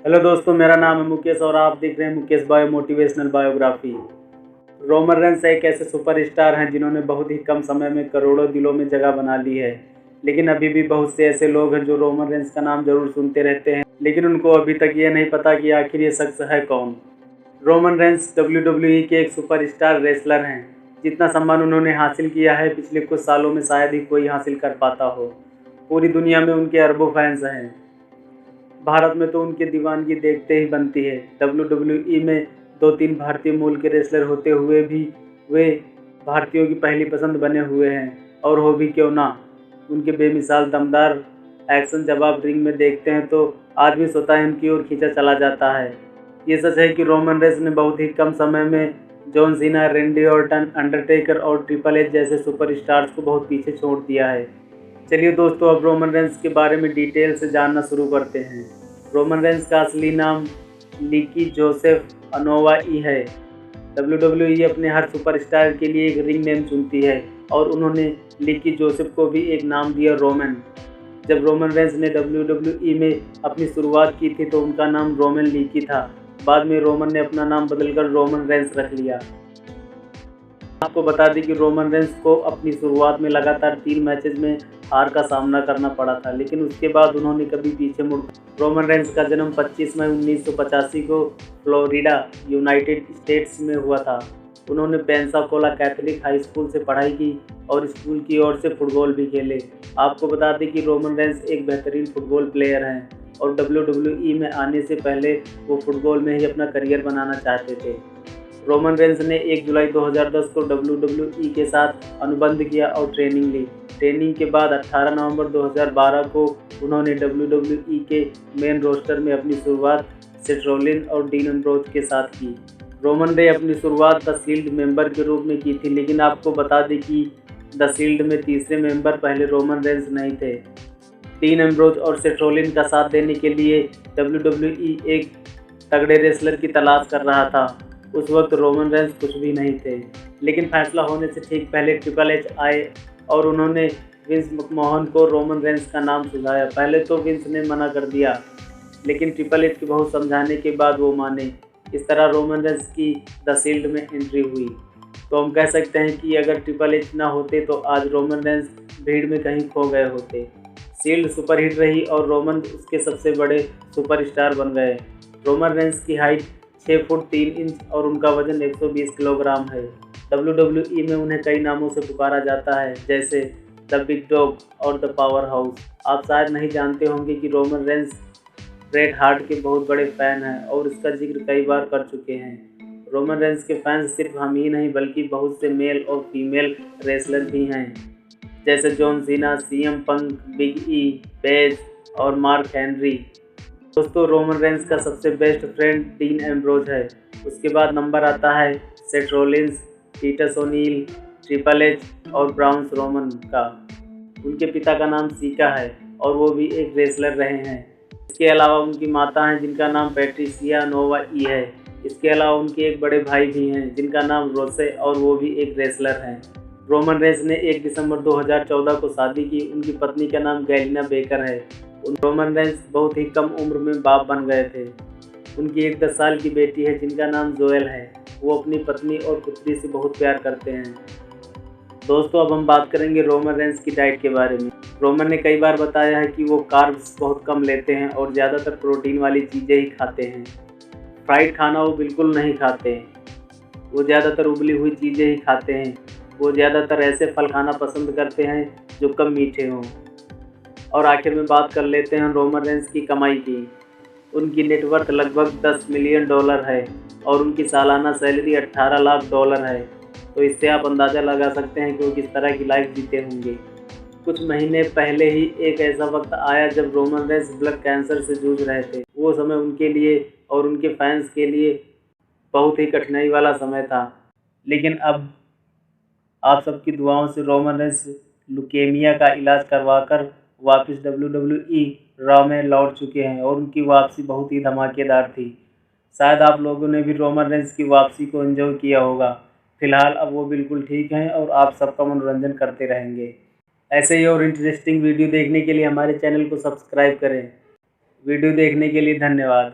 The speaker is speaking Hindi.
हेलो दोस्तों, मेरा नाम है मुकेश और आप देख रहे हैं Mukesh bio motivational biography. Roman Reigns एक ऐसे सुपरस्टार हैं जिन्होंने बहुत ही कम समय में करोड़ों दिलों में जगह बना ली है। लेकिन अभी भी बहुत से ऐसे लोग हैं जो रोमन रेंस का नाम जरूर सुनते रहते हैं, लेकिन उनको अभी तक ये नहीं पता कि आखिर ये शख्स है कौन। रोमन रेंस WWE के एक सुपरस्टार रेसलर हैं। जितना सम्मान उन्होंने हासिल किया है पिछले कुछ सालों में शायद ही कोई हासिल कर पाता हो। पूरी दुनिया में उनके अरबों फैंस हैं। भारत में तो उनकी दीवानगी देखते ही बनती है। WWE में 2-3 भारतीय मूल के रेसलर होते हुए भी वे भारतीयों की पहली पसंद बने हुए हैं। और हो भी क्यों ना, उनके बेमिसाल दमदार एक्शन जब आप रिंग में देखते हैं तो आदमी स्वतः उनकी ओर खींचा चला जाता है। ये सच है कि रोमन रेंस ने बहुत ही कम समय में John Cena, Randy Orton, Undertaker और ट्रिपल एच जैसे सुपरस्टार्स को बहुत पीछे छोड़ दिया है। चलिए दोस्तों, अब रोमन रेंस के बारे में डिटेल से जानना शुरू करते हैं। रोमन रेंस का असली नाम लीकी जोसेफ अनोवा ई है। WWE अपने हर सुपरस्टार के लिए एक रिंग नेम चुनती है और उन्होंने लीकी जोसेफ को भी एक नाम दिया, रोमन। जब रोमन रेंस ने WWE में अपनी शुरुआत की थी तो उनका नाम रोमन लीकी था। बाद में रोमन ने अपना नाम बदलकर रोमन रेंस रख लिया। आपको बता दें कि रोमन रेंस को अपनी शुरुआत में लगातार 3 मैचेस में हार का सामना करना पड़ा था, लेकिन उसके बाद उन्होंने कभी पीछे मुड़। रोमन रेंस का जन्म 25 मई 1985 को फ्लोरिडा, यूनाइटेड स्टेट्स में हुआ था। उन्होंने पेंसाकोला कैथोलिक हाई स्कूल से पढ़ाई की और स्कूल की ओर से फुटबॉल भी खेले। आपको बता दें कि रोमन रेंस एक बेहतरीन फुटबॉल प्लेयर हैं और WWE में आने से पहले वो फुटबॉल में ही अपना करियर बनाना चाहते थे। रोमन रेंस ने 1 जुलाई 2010 को WWE के साथ अनुबंध किया और ट्रेनिंग ली। ट्रेनिंग के बाद 18 नवंबर 2012 को उन्होंने WWE के मेन रोस्टर में अपनी शुरुआत सेथ रॉलिंस और डीन एम्ब्रोज के साथ की। रोमन ने अपनी शुरुआत द शील्ड मेंबर के रूप में की थी, लेकिन आपको बता दें कि द शील्ड में तीसरे मेंबर पहले रोमन रेंस नहीं थे। डीन एम्ब्रोज और सेथ रॉलिंस का साथ देने के लिए WWE एक तगड़े रेसलर की तलाश कर रहा था। उस वक्त रोमन रेंस कुछ भी नहीं थे, लेकिन फैसला होने से ठीक पहले ट्रिपल एच आए और उन्होंने विंस मैकमोहन को रोमन रेंस का नाम सुझाया। पहले तो विंस ने मना कर दिया, लेकिन ट्रिपल एच की बहुत समझाने के बाद वो माने। इस तरह रोमन रेंस की द शील्ड में एंट्री हुई। तो हम कह सकते हैं कि अगर ट्रिपल एच ना होते तो आज रोमन रेंस भीड़ में कहीं खो गए होते। शील्ड सुपरहिट रही और रोमन उसके सबसे बड़े सुपरस्टार बन गए। रोमन रेंस की हाइट 6 फुट 3 इंच और उनका वजन 120 किलोग्राम है। WWE में उन्हें कई नामों से पुकारा जाता है, जैसे द बिग डॉग और द पावर हाउस। आप शायद नहीं जानते होंगे कि रोमन रेंस ब्रेट हार्ट के बहुत बड़े फैन हैं और इसका जिक्र कई बार कर चुके हैं। रोमन रेंस के फैंस सिर्फ हम ही नहीं बल्कि बहुत से मेल और फीमेल रेसलर भी हैं, जैसे जॉन सीना, CM पंक, बिग ई, पेज और मार्क हेनरी। दोस्तों, रोमन रेंस का सबसे बेस्ट फ्रेंड डीन एम्ब्रोज है। उसके बाद नंबर आता है Seth Rollins, Titus O'Neil, triple H और ब्राउन रोमन का। उनके पिता का नाम सीका है और वो भी एक रेसलर रहे हैं। इसके अलावा उनकी माता हैं जिनका नाम पैट्रिसिया नोवा ई है। इसके अलावा उनके एक बड़े भाई भी हैं जिनका नाम रोसे और वो भी एक रेसलर हैं। रोमन रेंस ने 1 दिसंबर 2014 को शादी की। उनकी पत्नी का नाम गैलिना बेकर है। रोमन रेंस बहुत ही कम उम्र में बाप बन गए थे। उनकी एक 10 साल की बेटी है जिनका नाम जोएल है। वो अपनी पत्नी और पुत्री से बहुत प्यार करते हैं। दोस्तों, अब हम बात करेंगे रोमन रेंस की डाइट के बारे में। रोमन ने कई बार बताया है कि वो कार्ब्स बहुत कम लेते हैं और ज़्यादातर प्रोटीन वाली चीज़ें ही खाते हैं। फ्राइड खाना वो बिल्कुल नहीं खाते हैं। वो ज़्यादातर उबली हुई चीज़ें ही खाते हैं। वो ज़्यादातर ऐसे फल खाना पसंद करते हैं जो कम मीठे हों। और आखिर में बात कर लेते हैं रोमन रेंस की कमाई की। उनकी नेटवर्थ लगभग $10 मिलियन है और उनकी सालाना सैलरी $18 लाख है। तो इससे आप अंदाज़ा लगा सकते हैं कि वो किस तरह की लाइफ जीते होंगे। कुछ महीने पहले ही एक ऐसा वक्त आया जब रोमन रेंस ब्लड कैंसर से जूझ रहे थे। वो समय उनके लिए और उनके फैंस के लिए बहुत ही कठिनाई वाला समय था, लेकिन अब आप सबकी दुआओं से रोमन रेंस लुकेमिया का इलाज करवाकर वापस WWE रॉ में लौट चुके हैं और उनकी वापसी बहुत ही धमाकेदार थी। शायद आप लोगों ने भी रोमन रेंस की वापसी को एंजॉय किया होगा। फिलहाल अब वो बिल्कुल ठीक हैं और आप सबका मनोरंजन करते रहेंगे। ऐसे ही और इंटरेस्टिंग वीडियो देखने के लिए हमारे चैनल को सब्सक्राइब करें। वीडियो देखने के लिए धन्यवाद।